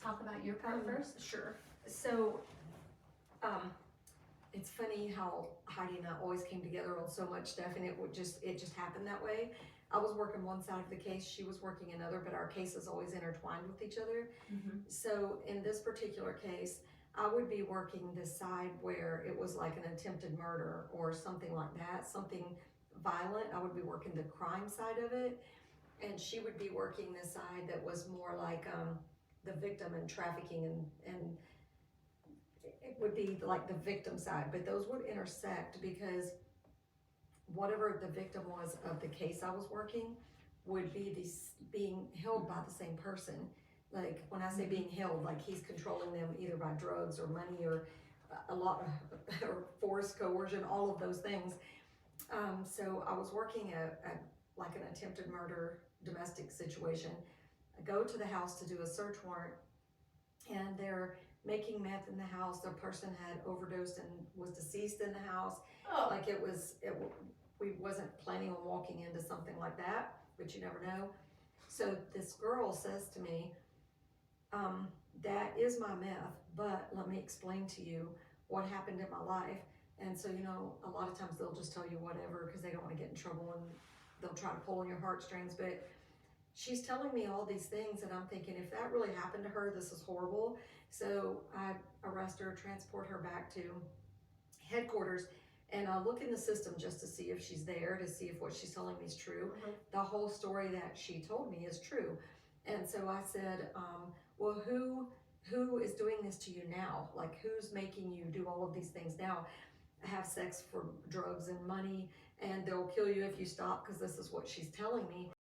talk about your part first? Sure. So, it's funny how Heidi and I always came together on so much stuff, and it just happened that way. I was working one side of the case, she was working another, but our cases always intertwined with each other. Mm-hmm. So in this particular case, I would be working the side where it was like an attempted murder or something like that, something violent. I would be working the crime side of it, and she would be working the side that was more like the victim and trafficking, and it would be like the victim side, but those would intersect because whatever the victim was of the case I was working would be being held by the same person. Like when I say being held, like he's controlling them either by drugs or money or a lot of or forced coercion, all of those things. So I was working a like an attempted murder domestic situation. I go to the house to do a search warrant, and they're making meth in the house. The person had overdosed and was deceased in the house. Oh. Like we wasn't planning on walking into something like that, but you never know. So this girl says to me, that is my meth, but let me explain to you what happened in my life. And so, a lot of times they'll just tell you whatever because they don't want to get in trouble, and they'll try to pull on your heartstrings. But she's telling me all these things, and I'm thinking, if that really happened to her, this is horrible. So I arrest her, transport her back to headquarters, and I look in the system just to see if she's there, to see if what she's telling me is true. Mm-hmm. The whole story that she told me is true. And so I said, well, who is doing this to you now? Like, who's making you do all of these things now? Have sex for drugs and money, and they'll kill you if you stop, because this is what she's telling me.